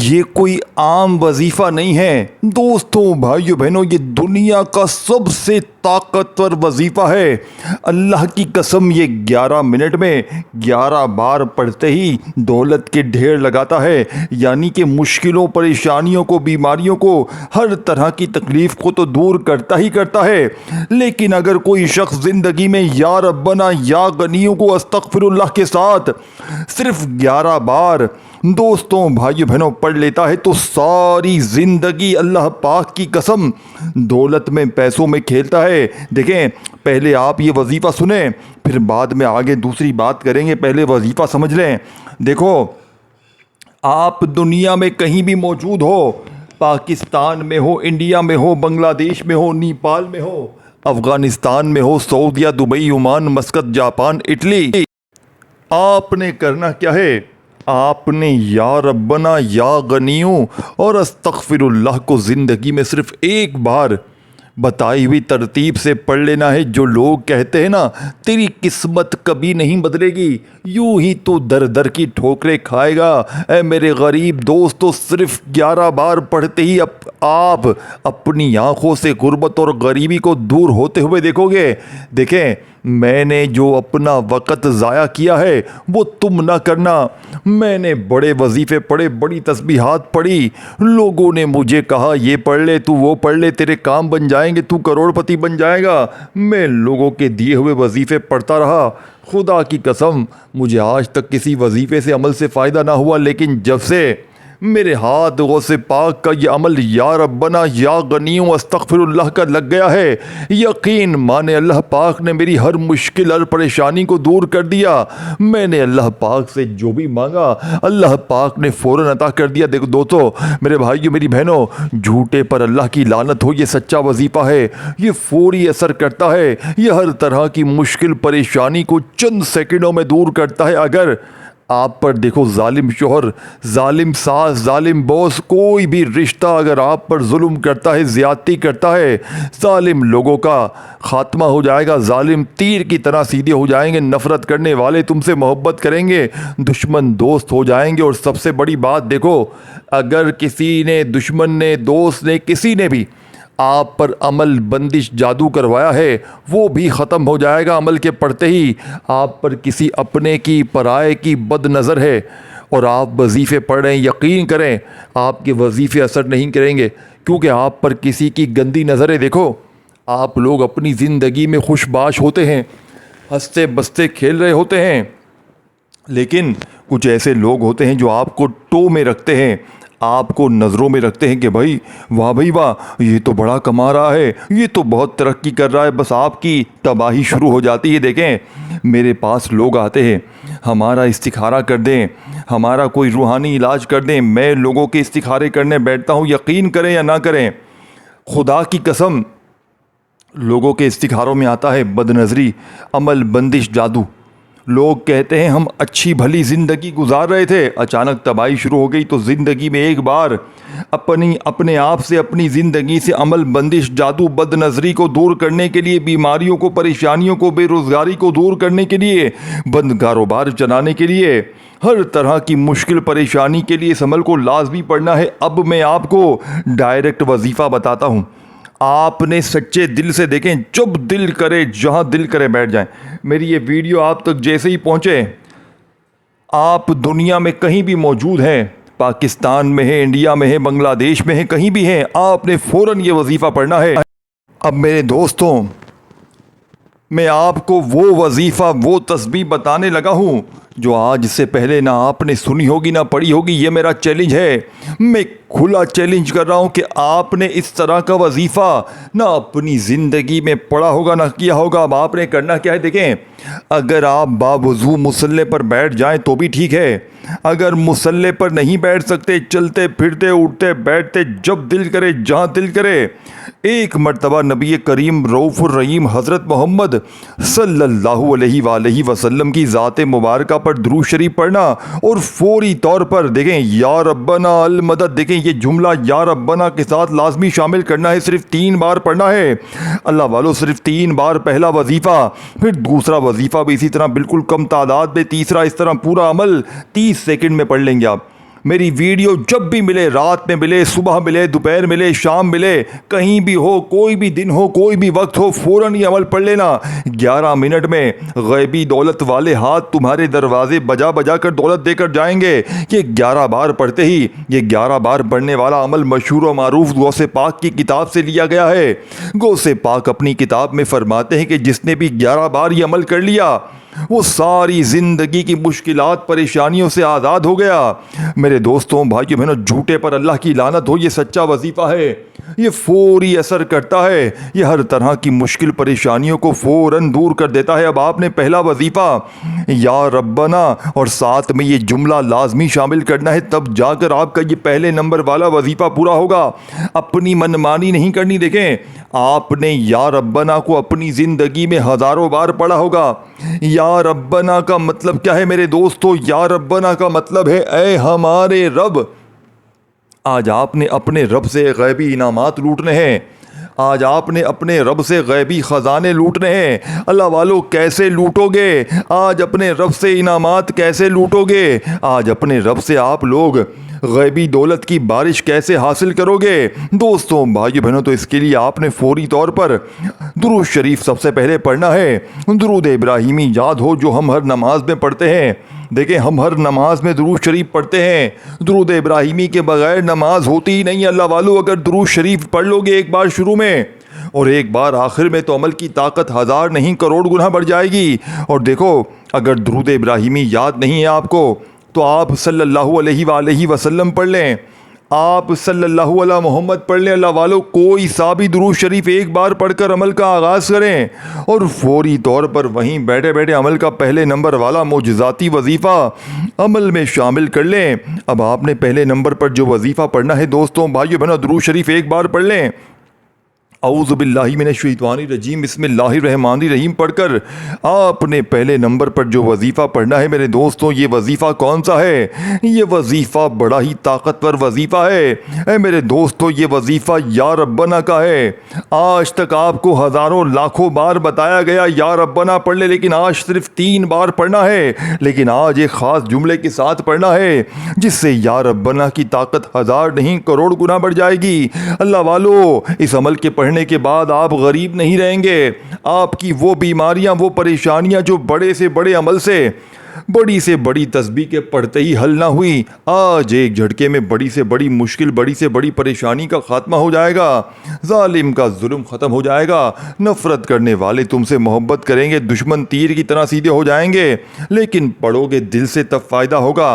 ये कोई आम वजीफ़ा नहीं है दोस्तों, भाइयों बहनों, ये दुनिया का सबसे ताकतवर वजीफ़ा है। अल्लाह की कसम, ये 11 मिनट में 11 बार पढ़ते ही दौलत के ढेर लगाता है। यानी कि मुश्किलों, परेशानियों को, बीमारियों को, हर तरह की तकलीफ़ को तो दूर करता ही करता है। लेकिन अगर कोई शख्स ज़िंदगी में या रब्बना या गनियों को अस्तगफिरुल्लाह के साथ सिर्फ 11 बार दोस्तों, भाइयों बहनों पढ़ लेता है तो सारी ज़िंदगी अल्लाह पाक की कसम दौलत में, पैसों में खेलता है। देखें, पहले आप ये वजीफ़ा सुने, फिर बाद में आगे दूसरी बात करेंगे। पहले वजीफ़ा समझ लें। देखो, आप दुनिया में कहीं भी मौजूद हो, पाकिस्तान में हो, इंडिया में हो, बांग्लादेश में हो, नेपाल में हो, अफ़गानिस्तान में हो, Saudi, Dubai, Oman, Muscat, Japan, Italy, आपने करना क्या है? आपने या रब्बना या गनियों और अस्तगफिरुल्लाह को ज़िंदगी में सिर्फ एक बार बताई हुई तरतीब से पढ़ लेना है। जो लोग कहते हैं ना, तेरी किस्मत कभी नहीं बदलेगी, यूं ही तो दर दर की ठोकरें खाएगा। ऐ मेरे गरीब दोस्तों, सिर्फ 11 बार पढ़ते ही आप अपनी आँखों से गुर्बत और गरीबी को दूर होते हुए देखोगे। देखें, मैंने जो अपना वक़्त ज़ाया किया है वो तुम ना करना। मैंने बड़े वजीफ़े पढ़े, बड़ी तस्बीहात पढ़ी, लोगों ने मुझे कहा ये पढ़ ले, तू वो पढ़ ले, तेरे काम बन जाएंगे, तू करोड़पति बन जाएगा। मैं लोगों के दिए हुए वजीफ़े पढ़ता रहा। खुदा की कसम, मुझे आज तक किसी वजीफ़े से, अमल से फ़ायदा ना हुआ। लेकिन जब से मेरे हाथ गौसे पाक का ये अमल या रब्बना या गनियों अस्तगफिरुल्लाह का लग गया है, यकीन माने अल्लाह पाक ने मेरी हर मुश्किल, हर परेशानी को दूर कर दिया। मैंने अल्लाह पाक से जो भी मांगा अल्लाह पाक ने फ़ौरन अता कर दिया। देखो दोस्तों, मेरे भाइयों, मेरी बहनों, झूठे पर अल्लाह की लानत हो, ये सच्चा वजीफ़ा है। ये फौरी असर करता है। ये हर तरह की मुश्किल, परेशानी को चंद सेकंडों में दूर करता है। अगर आप पर देखो, जालिम शोहर, जालिम सास, जालिम बॉस, कोई भी रिश्ता अगर आप पर जुल्म करता है, ज़्यादती करता है, जालिम लोगों का ख़ात्मा हो जाएगा। जालिम तीर की तरह सीधे हो जाएंगे। नफ़रत करने वाले तुमसे मोहब्बत करेंगे, दुश्मन दोस्त हो जाएंगे। और सबसे बड़ी बात देखो, अगर किसी ने, दुश्मन ने, दोस्त ने, किसी ने भी आप पर अमल, बंदिश, जादू करवाया है, वो भी ख़त्म हो जाएगा अमल के पढ़ते ही। आप पर किसी अपने की, पराए की बद नज़र है और आप वजीफ़े पढ़ रहे हैं, यकीन करें आपके वजीफ़े असर नहीं करेंगे, क्योंकि आप पर किसी की गंदी नज़र है। देखो, आप लोग अपनी ज़िंदगी में खुशबाश होते हैं, हंसते बसते खेल रहे होते हैं, लेकिन कुछ ऐसे लोग होते हैं जो आपको टो में रखते हैं, आपको नज़रों में रखते हैं कि भाई वाह, ये तो बड़ा कमा रहा है, ये तो बहुत तरक्की कर रहा है। बस आपकी तबाही शुरू हो जाती है। देखें, मेरे पास लोग आते हैं, हमारा इस्तिखारा कर दें, हमारा कोई रूहानी इलाज कर दें। मैं लोगों के इस्तिखारे करने बैठता हूँ, यकीन करें या ना करें, खुदा की कसम, लोगों के इस्तिखारों में आता है बदनज़री, अमल, बंदिश, जादू। लोग कहते हैं हम अच्छी भली ज़िंदगी गुजार रहे थे, अचानक तबाही शुरू हो गई। तो ज़िंदगी में एक बार अपने आप से, अपनी ज़िंदगी से अमल, बंदिश, जादू, बदनज़री को दूर करने के लिए, बीमारियों को, परेशानियों को, बेरोज़गारी को दूर करने के लिए, बंद कारोबार चलाने के लिए, हर तरह की मुश्किल परेशानी के लिए इस अमल को लाजमी पढ़ना है। अब मैं आपको डायरेक्ट वजीफ़ा बताता हूँ। आपने सच्चे दिल से, देखें, जब दिल करे, जहां दिल करे बैठ जाएं। मेरी ये वीडियो आप तक जैसे ही पहुंचे, आप दुनिया में कहीं भी मौजूद हैं, पाकिस्तान में है, इंडिया में है, बांग्लादेश में है, कहीं भी हैं, आपने फ़ौरन ये वजीफ़ा पढ़ना है। अब मेरे दोस्तों, मैं आपको वो वजीफ़ा, वो तस्बीह बताने लगा हूँ जो आज से पहले ना आपने सुनी होगी, ना पढ़ी होगी। ये मेरा चैलेंज है। मैं खुला चैलेंज कर रहा हूँ कि आपने इस तरह का वजीफ़ा ना अपनी ज़िंदगी में पढ़ा होगा, ना किया होगा। अब आपने करना क्या है, देखें, अगर आप बावजू मुसल्ले पर बैठ जाएं तो भी ठीक है। अगर मुसल्ले पर नहीं बैठ सकते, चलते फिरते, उठते बैठते, जब दिल करे, जहाँ दिल करे, एक मर्तबा नबी करीम रऊफ़ुर रहीम हज़रत मोहम्मद सल्लल्लाहु अलैहि वसल्लम की ज़ात मुबारका पर दुरूद शरीफ पढ़ना और फौरी तौर पर, देखें, या रब्बना अल मदद, देखें, ये जुमला या रब्बना के साथ लाजमी शामिल करना है। सिर्फ 3 बार पढ़ना है अल्लाह वालों, सिर्फ 3 बार पहला वजीफ़ा, फिर दूसरा वजीफ़ा भी इसी तरह बिल्कुल कम तादाद में, तीसरा, इस तरह पूरा अमल 30 सेकंड में पढ़ लेंगे आप। मेरी वीडियो जब भी मिले, रात में मिले, सुबह मिले, दोपहर मिले, शाम मिले, कहीं भी हो, कोई भी दिन हो, कोई भी वक्त हो, फ़ौरन ये अमल पढ़ लेना। 11 मिनट में गैबी दौलत वाले हाथ तुम्हारे दरवाजे बजा बजा कर दौलत देकर जाएंगे। ये 11 बार पढ़ते ही, ये 11 बार पढ़ने वाला अमल मशहूर व मारूफ गौसे पाक की किताब से लिया गया है। गौसे पाक अपनी किताब में फरमाते हैं कि जिसने भी 11 बार ये अमल कर लिया वो सारी जिंदगी की मुश्किलात परेशानियों से आज़ाद हो गया। मेरे दोस्तों, भाइयों, बहनों, झूठे पर अल्लाह की लानत हो, ये सच्चा वजीफ़ा है। ये फौरी असर करता है, ये हर तरह की मुश्किल परेशानियों को फ़ौरन दूर कर देता है। अब आपने पहला वजीफ़ा या रब्बना और साथ में ये जुमला लाजमी शामिल करना है, तब जाकर आपका ये पहले नंबर वाला वजीफ़ा पूरा होगा। अपनी मनमानी नहीं करनी। देखें, आपने या रब्बना को अपनी ज़िंदगी में हज़ारों बार पढ़ा होगा। या रब्बना का मतलब क्या है मेरे दोस्तों? या रब्बना का मतलब है ऐ हमारे रब। आज आपने अपने रब से गैबी इनामात लूटने हैं। आज आपने अपने रब से गैबी ख़जाने लूटने हैं। अल्लाह वालों, कैसे लूटोगे? आज अपने रब से इनामात कैसे लूटोगे? आज अपने रब से आप लोग गैबी दौलत की बारिश कैसे हासिल करोगे? दोस्तों, भाइयों, बहनों, तो इसके लिए आपने फौरी तौर पर दुरूद शरीफ सबसे पहले पढ़ना है। दुरूद इब्राहिमी याद हो जो हम हर नमाज में पढ़ते हैं। देखें, हम हर नमाज में दुरूद शरीफ पढ़ते हैं। दुरूद इब्राहिमी के बगैर नमाज होती ही नहीं। अल्लाह वालों, अगर दुरूद शरीफ पढ़ लोगे एक बार शुरू में और एक बार आखिर में, तो अमल की ताकत 1000 नहीं करोड़ गुना बढ़ जाएगी। और देखो, अगर दुरूद इब्राहिमी याद नहीं है आपको, तो आप सल्लल्लाहु अलैहि वसल्लम पढ़ लें। आप सल्लल्लाहु अला मोहम्मद पढ़ लें। अल्लाह वालों, कोई सा भी दुरूद शरीफ एक बार पढ़कर अमल का आगाज़ करें और फौरी तौर पर वहीं बैठे बैठे अमल का पहले नंबर वाला मोजज़ाती वजीफ़ा अमल में शामिल कर लें। अब आपने पहले नंबर पर जो वजीफ़ा पढ़ना है, दोस्तों, भाइयों, बहनों, दुरूद शरीफ एक बार पढ़ लें। औज़ु बिल्लाहि मिनश्शैतानिर रजीम बिस्मिल्लाहिर्रहमानिर्रहीम पढ़कर आपने पहले नंबर पर जो वजीफ़ा पढ़ना है मेरे दोस्तों, ये वजीफ़ा कौन सा है? ये वजीफ़ा बड़ा ही ताकतवर वजीफ़ा है। मेरे दोस्तों, ये वजीफ़ा या रब्बना का है। आज तक आपको हज़ारों लाखों बार बताया गया या रब्बना पढ़ ले, लेकिन आज सिर्फ 3 बार पढ़ना है। लेकिन आज एक ख़ास जुमले के साथ पढ़ना है, जिससे या रब्बना की ताकत 1000 नहीं करोड़ गुना बढ़ जाएगी। अल्लाह वालों, इस अमल के पढ़ने के बाद आप गरीब नहीं रहेंगे। आपकी वो बीमारियां, वो परेशानियां जो बड़े से बड़े अमल से, बड़ी से बड़ी तस्बीह के पढ़ते ही हल ना हुई, आज एक झटके में बड़ी से बड़ी मुश्किल, बड़ी से बड़ी परेशानी का खात्मा हो जाएगा। जालिम का जुल्म ख़त्म हो जाएगा। नफ़रत करने वाले तुमसे मोहब्बत करेंगे। दुश्मन तीर की तरह सीधे हो जाएंगे। लेकिन पढ़ोगे दिल से तब फ़ायदा होगा।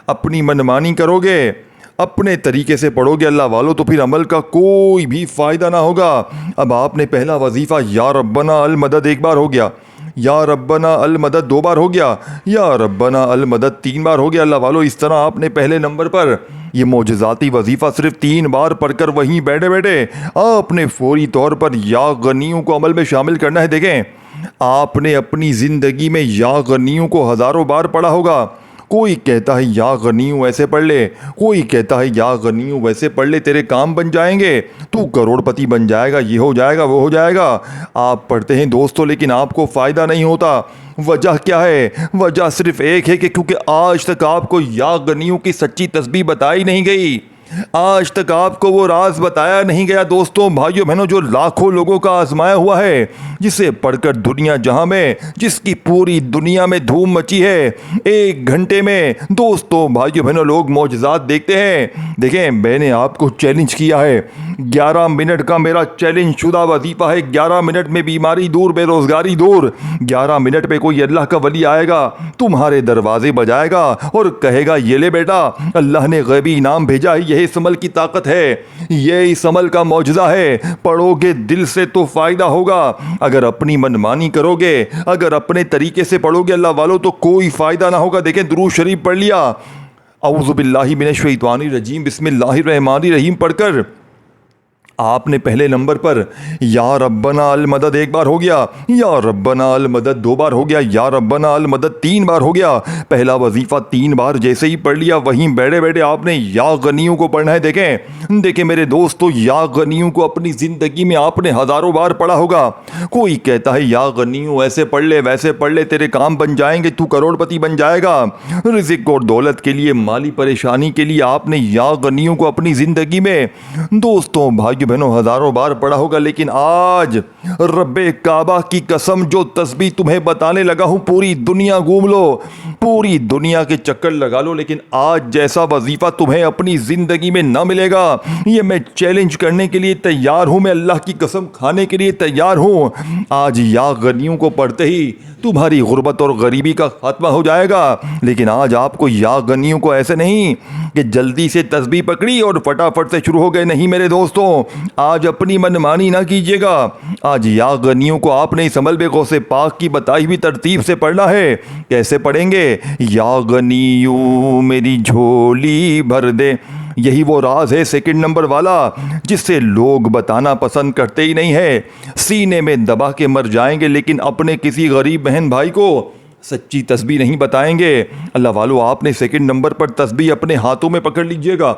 अपनी मनमानी करोगे, अपने तरीके से पढ़ोगे अल्लाह वालों, तो फिर अमल का कोई भी फ़ायदा ना होगा। अब आपने पहला वजीफ़ा या रब्बना अल मदद एक बार हो गया, या रब्बना अल मदद 2 बार हो गया, या रब्बना अल मदद 3 बार हो गया। अल्लाह वालों, इस तरह आपने पहले नंबर पर ये मोजज़ाती वजीफ़ा सिर्फ 3 बार पढ़कर वहीं बैठे बैठे आपने फौरी तौर पर या गनियों को अमल में शामिल करना है। देखें, आपने अपनी ज़िंदगी में या गनियों को हज़ारों बार पढ़ा होगा। कोई कहता है या गनियों ऐसे पढ़ ले, कोई कहता है या गनियों वैसे पढ़ ले, तेरे काम बन जाएंगे, तू करोड़पति बन जाएगा, ये हो जाएगा, वो हो जाएगा। आप पढ़ते हैं दोस्तों, लेकिन आपको फ़ायदा नहीं होता। वजह क्या है? वजह सिर्फ एक है कि क्योंकि आज तक आपको या गनियों की सच्ची तस्बीह बताई नहीं गई। आज तक आपको वो राज बताया नहीं गया। दोस्तों, भाइयों, बहनों, जो लाखों लोगों का आजमाया हुआ है, जिसे पढ़कर दुनिया जहां में, जिसकी पूरी दुनिया में धूम मची है, 1 घंटे में दोस्तों, भाइयों, बहनों, लोग मौजज़ात देखते हैं। देखें, मैंने आपको चैलेंज किया है। 11 मिनट का मेरा चैलेंज शुदा वजीफ़ा है। 11 मिनट में बीमारी दूर, बेरोज़गारी दूर। 11 मिनट पे कोई अल्लाह का वली आएगा, तुम्हारे दरवाजे बजाएगा और कहेगा, ये ले बेटा, अल्लाह ने गैबी इनाम भेजा है। इस अमल की ताकत है, ये इस अमल का मौजज़ा है। पढ़ोगे दिल से तो फ़ायदा होगा। अगर अपनी मनमानी करोगे, अगर अपने तरीके से पढ़ोगे अल्लाह वालों, तो कोई फ़ायदा ना होगा। देखें, दुरूद शरीफ पढ़ लिया, औज़ु बिल्लाहि मिनश्शैतानिर रजीम बिस्मिल्लाहिर्रहमानिर्रहीम पढ़कर आपने पहले नंबर पर या रब्बना अल मदद एक बार हो गया, या रब्बना अल मदद दो बार हो गया, या रब्बना अल मदद तीन बार हो गया। पहला वजीफा तीन बार जैसे ही पढ़ लिया, वहीं बैठे बैठे आपने या गनियों को पढ़ना है। देखें देखें मेरे दोस्तों, या गनियों को अपनी जिंदगी में आपने हजारों बार पढ़ा होगा। कोई कहता है या गनियों ऐसे पढ़ ले वैसे पढ़ ले, तेरे काम बन जाएंगे, तू करोड़पति बन जाएगा। रिज़्क़ और दौलत के लिए, माली परेशानी के लिए आपने या गनियों को अपनी जिंदगी में दोस्तों भाई बहनों हजारों बार पढ़ा होगा। लेकिन आज रब्बे काबा की कसम, जो तस्बीह तुम्हें बताने लगा हूं, पूरी दुनिया घूम लो, पूरी दुनिया के चक्कर लगा लो, लेकिन आज जैसा वजीफा तुम्हें अपनी जिंदगी में ना मिलेगा। ये मैं चैलेंज करने के लिए तैयार हूं, मैं अल्लाह की कसम खाने के लिए तैयार हूं। आज या गनियों को पढ़ते ही तुम्हारी गुर्बत और गरीबी का खात्मा हो जाएगा। लेकिन आज आपको या गनियों को ऐसे नहीं कि जल्दी से तस्बीह पकड़ी और फटाफट से शुरू हो गए, नहीं मेरे दोस्तों, आज अपनी मनमानी ना कीजिएगा। आज या गनियों को आपने इस अमल में गौसे पाक की बताई हुई तरतीब से पढ़ना है। कैसे पढ़ेंगे? या गनियों मेरी झोली भर दे, यही वो राज है सेकंड नंबर वाला, जिससे लोग बताना पसंद करते ही नहीं है। सीने में दबा के मर जाएंगे, लेकिन अपने किसी गरीब बहन भाई को सच्ची तस्बीह नहीं बताएंगे। अल्लाह वालों, आपने सेकंड नंबर पर तस्बीह अपने हाथों में पकड़ लीजिएगा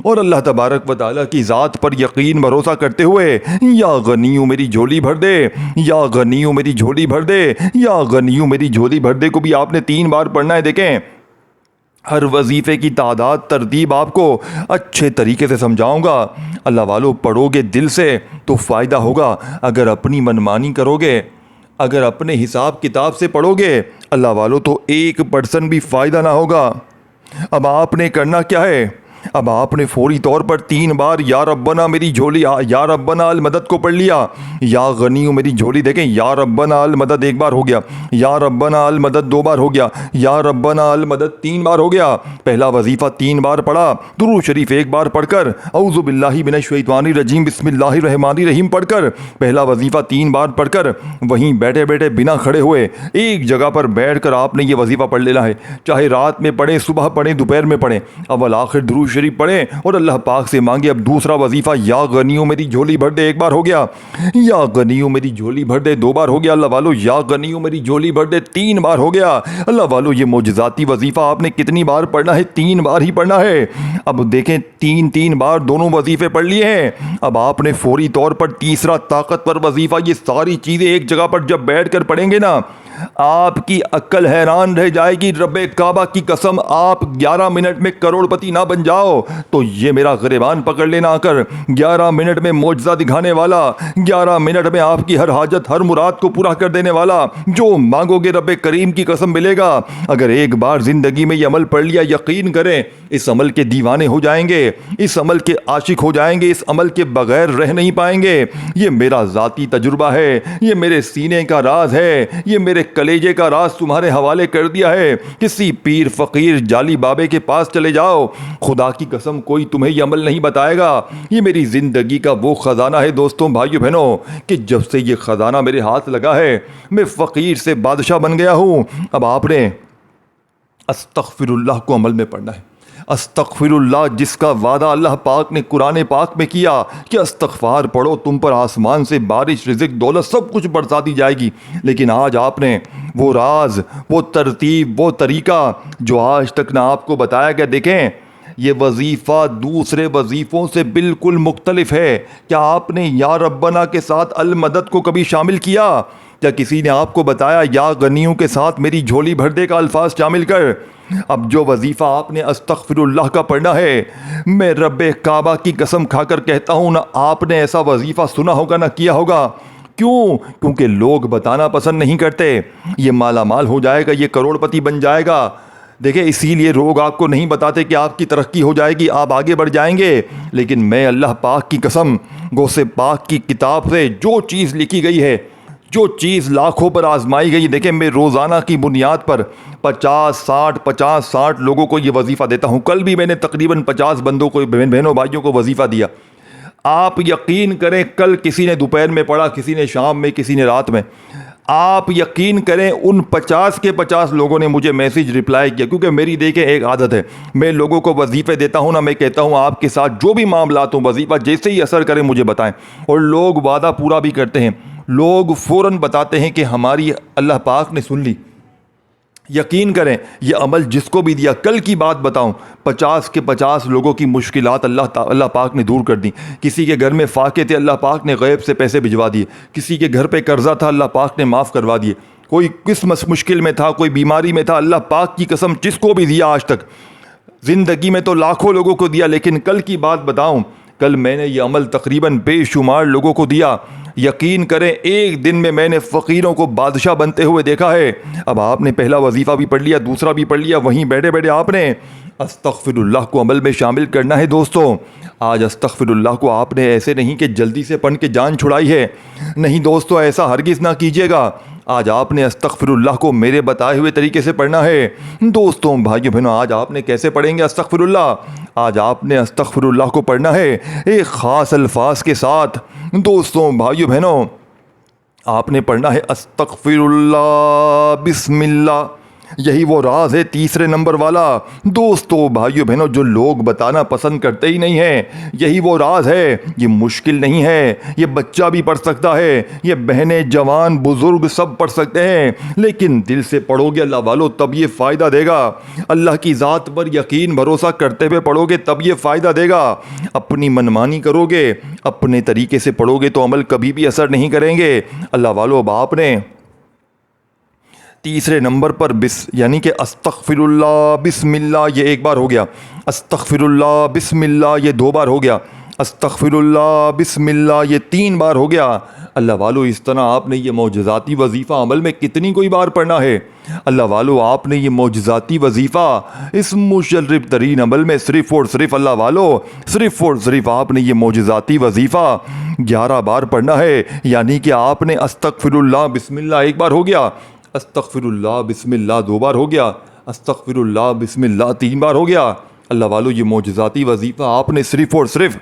और अल्लाह तबारक व तआला की ज़ात पर यकीन भरोसा करते हुए या गनियों मेरी झोली भर दे, या गनियों मेरी झोली भर दे, या गनियों मेरी झोली भर दे को भी आपने 3 बार पढ़ना है। देखें, हर वजीफ़े की तादाद तरतीब आपको अच्छे तरीके से समझाऊंगा। अल्लाह वालों, पढ़ोगे दिल से तो फ़ायदा होगा। अगर अपनी मनमानी करोगे, अगर अपने हिसाब किताब से पढ़ोगे, अल्लाह वालों, तो 1% भी फ़ायदा ना होगा। अब आपने करना क्या है? अब आपने फौरी तौर पर 3 बार या रब्बना मेरी झोली, या रब्बना अल मदद को पढ़ लिया। या गनियों मेरी झोली, देखें, या रब्बना अल मदद 1 बार हो गया, या रब्बना अल मदद 2 बार हो गया, या रब्बना अल मदद 3 बार हो गया। पहला वजीफ़ा 3 बार पढ़ा, दुरूद शरीफ 1 बार पढ़कर, औज़ु बिल्लाहि मिनश शैतानिर रजीम बिस्मिल्लाहिर रहमानिर रहीम पढ़कर, पहला वजीफ़ा 3 बार पढ़कर, वहीं बैठे बैठे बिना खड़े हुए एक जगह पर बैठकर आपने ये वजीफ़ा पढ़ लेना है। चाहे रात में पढ़ें, सुबह पढ़ें, दोपहर में पढ़ें, अव्वल आखिर दुरूद शरीफ पढ़ें और अल्लाह पाक से मांगे। अब दूसरा वजीफा या गनियों मेरी झोली भर दे 1 बार हो गया, या गनियों मेरी झोली भर दे 2 बार हो गया। अल्लाह वालों, या गनियों मेरी झोली भर दे 3 बार हो गया। अल्लाह वालों, ये मोजज़ाती वजीफा आपने कितनी बार पढ़ना है? 3 बार ही पढ़ना है। अब देखें, 3 बार दोनों वजीफे पढ़ लिए हैं। अब आपने फौरी तौर पर तीसरा ताकतवर वजीफा, ये सारी चीजें एक जगह पर जब बैठ कर पढ़ेंगे ना, आपकी अक्ल हैरान रह जाएगी। रब्बे काबा की कसम, आप 11 मिनट में करोड़पति ना बन जाओ तो ये मेरा गिरबान पकड़ लेना आकर। 11 मिनट में मौजज़ा दिखाने वाला, 11 मिनट में आपकी हर हाजत, हर मुराद को पूरा कर देने वाला, जो मांगोगे रब्बे करीम की कसम मिलेगा। अगर एक बार जिंदगी में ये अमल पढ़ लिया, यकीन करें इस अमल के दीवाने हो जाएंगे, इस अमल के आशिक हो जाएंगे, इस अमल के बगैर रह नहीं पाएंगे। ये मेरा ज़ाती तजुर्बा है, ये मेरे सीने का राज है, ये मेरे कलेजे का राज तुम्हारे हवाले कर दिया है। किसी पीर फकीर जाली बाबे के पास चले जाओ, खुदा की कसम कोई तुम्हें यह अमल नहीं बताएगा। ये मेरी जिंदगी का वो खजाना है दोस्तों, भाइयों बहनों, कि जब से ये खजाना मेरे हाथ लगा है, मैं फकीर से बादशाह बन गया हूं। अब आपने अस्तगफिरुल्लाह को अमल में पढ़ना है। अस्तगफिरुल्लाह, जिसका वादा अल्लाह पाक ने कुरान पाक में किया कि अस्तगफार पढ़ो, तुम पर आसमान से बारिश, रिज़्क़, दौलत सब कुछ बरसा दी जाएगी। लेकिन आज आपने वो राज, वो तरतीब, वो तरीका जो आज तक ना आपको बताया गया, देखें ये वजीफ़ा दूसरे वजीफ़ों से बिल्कुल मुख्तलिफ है। क्या आपने या रब्बना के साथ अल मदद को कभी शामिल किया? क्या किसी ने आपको बताया या गनियों के साथ मेरी झोली भर दे का अल्फाज शामिल कर? अब जो वजीफ़ा आपने अस्तगफिरुल्लाह का पढ़ना है, मैं रब्बे काबा की कसम खाकर कहता हूँ, ना आपने ऐसा वजीफ़ा सुना होगा ना किया होगा। क्यों? क्योंकि लोग बताना पसंद नहीं करते। ये माला माल हो जाएगा, ये करोड़पति बन जाएगा। देखिए, इसीलिए लोग आपको नहीं बताते कि आपकी तरक्की हो जाएगी, आप आगे बढ़ जाएंगे। लेकिन मैं अल्लाह पाक की कसम, गौसे पाक की किताब से जो चीज़ लिखी गई है, जो चीज़ लाखों पर आजमाई गई, देखें मैं रोज़ाना की बुनियाद पर 50-60 लोगों को ये वजीफ़ा देता हूँ। कल भी मैंने तकरीबन 50 बंदों को, बहनों भाइयों को वजीफ़ा दिया। आप यकीन करें, कल किसी ने दोपहर में पढ़ा, किसी ने शाम में, किसी ने रात में। आप यकीन करें उन 50 के 50 लोगों ने मुझे मैसेज रिप्लाई किया, क्योंकि मेरी देखें एक आदत है, मैं लोगों को वजीफ़े देता हूं ना, मैं कहता हूं आपके साथ जो भी मामलात हो वजीफ़ा जैसे ही असर करे मुझे बताएं, और लोग वादा पूरा भी करते हैं। लोग फ़ौरन बताते हैं कि हमारी अल्लाह पाक ने सुन ली। यकीन करें ये अमल जिसको भी दिया, कल की बात बताऊं, 50 के 50 लोगों की मुश्किलात अल्लाह पाक ने दूर कर दी। किसी के घर में फाके थे, अल्लाह पाक ने गैब से पैसे भिजवा दिए। किसी के घर पे कर्जा था, अल्लाह पाक ने माफ़ करवा दिए। कोई किस मुश्किल में था, कोई बीमारी में था, अल्लाह पाक की कसम जिसको भी दिया आज तक, ज़िंदगी में तो लाखों लोगों को दिया, लेकिन कल की बात बताऊं, कल मैंने ये अमल तकरीबन बेशुमार लोगों को दिया। यकीन करें एक दिन में मैंने फ़कीरों को बादशाह बनते हुए देखा है। अब आपने पहला वजीफ़ा भी पढ़ लिया, दूसरा भी पढ़ लिया, वहीं बैठे बैठे आपने अस्तग़फ़िरुल्लाह को अमल में शामिल करना है। दोस्तों, आज अस्तग़फ़िरुल्लाह को आपने ऐसे नहीं कि जल्दी से पढ़ के जान छुड़ाई है, नहीं दोस्तों, ऐसा हरगिज़ ना कीजिएगा। आज आपने अस्तग़फ़िरुल्लाह को मेरे बताए हुए तरीके से पढ़ना है। दोस्तों, भाइयों बहनों, आज आपने कैसे पढ़ेंगे अस्तग़फ़िरुल्लाह? आज आपने अस्तग़फ़िरुल्लाह को पढ़ना है एक ख़ास अल्फाज के साथ। दोस्तों, भाइयों बहनों, आपने पढ़ना है अस्तग़फ़िरुल्लाह बिस्मिल्लाह। यही वो राज है तीसरे नंबर वाला। दोस्तों, भाइयों बहनों, जो लोग बताना पसंद करते ही नहीं हैं, यही वो राज है। ये मुश्किल नहीं है, ये बच्चा भी पढ़ सकता है, ये बहनें, जवान, बुजुर्ग सब पढ़ सकते हैं, लेकिन दिल से पढ़ोगे अल्लाह वालों तब ये फ़ायदा देगा। अल्लाह की ज़ात पर यकीन भरोसा करते हुए पढ़ोगे तब ये फ़ायदा देगा। अपनी मनमानी करोगे, अपने तरीके से पढ़ोगे तो अमल कभी भी असर नहीं करेंगे। अल्लाह वालों, अब आपने तीसरे नंबर पर यानी कि अस्तग़फ़िरुल्लाह बिस्मिल्लाह ये एक बार हो गया, अस्तग़फ़िरुल्लाह बिस्मिल्लाह ये 2 बार हो गया, अस्तग़फ़िरुल्लाह बिस्मिल्लाह ये 3 बार हो गया। अल्लाह वालों, इस तरह आपने ये मौजज़ाती वजीफ़ा अमल में कितनी कोई बार पढ़ना है? अल्लाह वालों, आपने ये मौजज़ाती वजीफ़ा इस मुशर्रिफ तरीन अमल में सिर्फ़ और सिर्फ अल्लाह वालों, सिर्फ़ और सिर्फ आपने ये मौजज़ाती वजीफ़ा 11 बार पढ़ना है। यानी कि आपने अस्तग़फ़िरुल्लाह बिस्मिल्लाह 1 बार हो गया, अस्तग़फ़िरुल्लाह बिस्मिल्लाह 2 बार हो गया, अस्तग़फ़िरुल्लाह बिस्मिल्लाह 3 बार हो गया। अल्लाह वालों, ये मौजज़ाती वजीफ़ा आपने सिर्फ़ और सिर्फ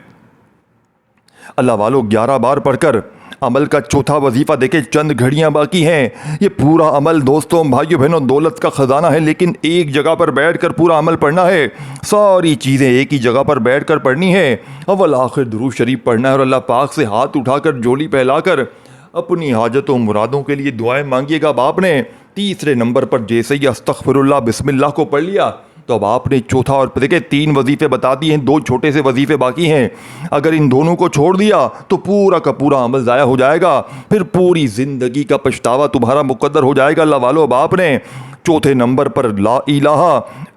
अल्लाह वालों 11 बार पढ़कर अमल का चौथा वजीफ़ा देखे, चंद घड़ियाँ बाकी हैं। ये पूरा अमल दोस्तों, भाइयों बहनों, दौलत का ख़जाना है, लेकिन एक जगह पर बैठकर पूरा अमल पढ़ना है। सारी चीज़ें एक ही जगह पर बैठकर पढ़नी है। अव्वल आखिर दुरूद शरीफ पढ़ना है और अल्लाह पाक से हाथ उठाकर झोली फैलाकर अपनी हाजतों मुरादों के लिए दुआएं मांगिएगा। अब आपने तीसरे नंबर पर जैसे ही अस्तग़फ़िरुल्लाह बिस्मिल्लाह को पढ़ लिया तो अब आपने चौथा, और देखिए 3 वजीफ़े बता दिए हैं, 2 छोटे से वजीफ़े बाकी हैं। अगर इन दोनों को छोड़ दिया तो पूरा का पूरा अमल ज़ाया हो जाएगा, फिर पूरी ज़िंदगी का पछतावा तुम्हारा मुक़द्दर हो जाएगा। अल्लाह वालों, अब आपने चौथे नंबर पर ला इलाहा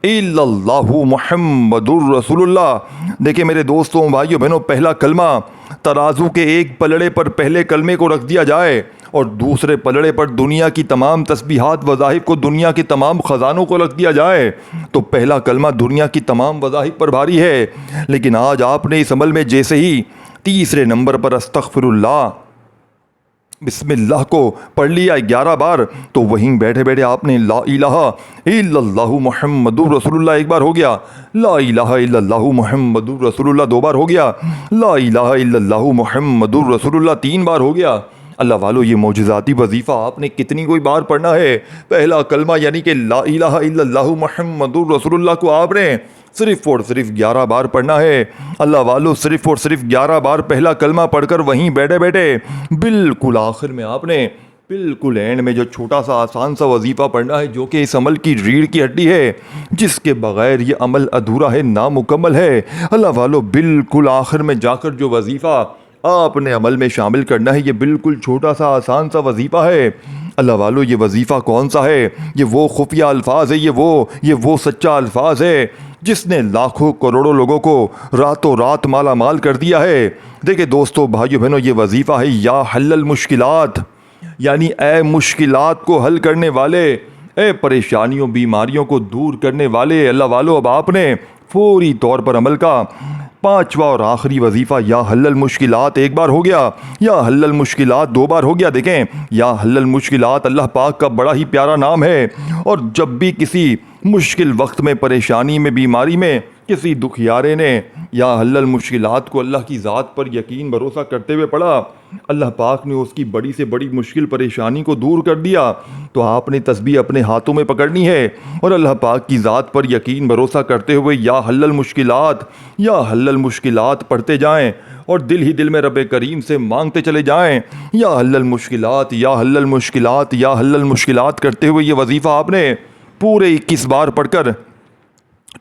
इल्लल्लाहु मुहम्मदुर रसूलुल्लाह। देखिए मेरे दोस्तों, भाइयों बहनों, पहला कलमा तराजू के एक पलड़े पर पहले कलमे को रख दिया जाए और दूसरे पलड़े पर दुनिया की तमाम तस्बीहात वज़ाहिब को, दुनिया के तमाम ख़जानों को रख दिया जाए तो पहला कलमा दुनिया की तमाम वज़ाहिब पर भारी है। लेकिन आज आपने इस अमल में जैसे ही तीसरे नंबर पर अस्तग़फ़िरुल्लाह बिस्मिल्लाह को पढ़ लिया 11 बार, तो वहीं बैठे बैठे आपने ला इलाहा इल्लल्लाहु मुहम्मदुर रसूलुल्लाह 1 बार हो गया, ला इलाहा इल्लल्लाहु मुहम्मदुर रसूलुल्लाह 2 बार हो गया, ला इलाहा इल्लल्लाहु मुहम्मदुर रसूलुल्लाह 3 बार हो गया। अल्लाह वालों, ये मौजज़ाती वजीफ़ा आपने कितनी कोई बार पढ़ना है? पहला कलमा यानी कि ला इलाहा इल्लल्लाहु मुहम्मदुर रसूलुल्लाह को आपने सिर्फ़ और सिर्फ 11 बार पढ़ना है। अल्लाह वालों, सिर्फ़ और सिर्फ 11 बार पहला कलमा पढ़कर वहीं बैठे बैठे बिल्कुल आखिर में आपने बिल्कुल एंड में जो छोटा सा आसान सा वजीफ़ा पढ़ना है, जो कि इस अमल की रीढ़ की हड्डी है, जिसके बग़ैर ये अमल अधूरा है, नामुकम्मल है। अल्लाह वालों, बिल्कुल आखिर में जाकर जो वजीफ़ा आपने अमल में शामिल करना है, ये बिल्कुल छोटा सा आसान सा वजीफ़ा है। अल्लाह वालों, ये वजीफ़ा कौन सा है? ये वो खुफिया अल्फाज है, ये वो सच्चा अल्फाज है जिसने लाखों करोड़ों लोगों को रातों रात माला माल कर दिया है। देखिए दोस्तों, भाइयों बहनों, ये वजीफ़ा है या हल्लल मुश्किलात, यानी ए मुश्किलात को हल करने वाले, ए परेशानियों बीमारियों को दूर करने वाले। अल्लाह वालों, अब आपने फौरी तौर पर अमल का 5वां और आखिरी वजीफ़ा या हल्लल मुश्किलात 1 बार हो गया, या हल्लल मुश्किलात 2 बार हो गया। देखें, या हल्लल मुश्किलात अल्लाह पाक का बड़ा ही प्यारा नाम है, और जब भी किसी मुश्किल वक्त में, परेशानी में, बीमारी में किसी दुखियारे ने या हल्लल मुश्किलात को अल्लाह की ज़ात पर यकीन भरोसा करते हुए पढ़ा, अल्लाह पाक ने उसकी बड़ी से बड़ी मुश्किल परेशानी को दूर कर दिया। तो आपने तस्बीह अपने हाथों में पकड़नी है और अल्लाह पाक की ज़ात पर यकीन भरोसा करते हुए या हल्लल मुश्किलात पढ़ते जाएं और दिल ही दिल में रब करीम से मांगते चले जाएं, या हल्लल मुश्किलात, या हल्लल मुश्किलात, या हल्लल मुश्किलात करते हुए ये वजीफ़ा आपने पूरे 21 बार पढ़कर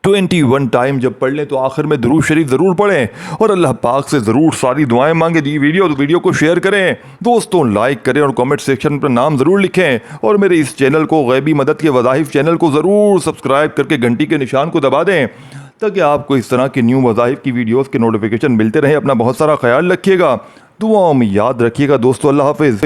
21 टाइम जब पढ़ लें तो आखिर में दुरूद शरीफ ज़रूर पढ़ें और अल्लाह पाक से ज़रूर सारी दुआएं मांगे। दी वीडियो को शेयर करें, दोस्तों लाइक करें और कमेंट सेक्शन पर नाम ज़रूर लिखें और मेरे इस चैनल को गैबी मदद के वज़ाइफ चैनल को ज़रूर सब्सक्राइब करके घंटी के निशान को दबा दें ताकि आपको इस तरह के न्यू वज़ाइफ की वीडियोज़ के नोटिफिकेशन मिलते रहें। अपना बहुत सारा ख्याल रखिएगा, दुआओं में याद रखिएगा दोस्तों। अल्लाह हाफ़िज़।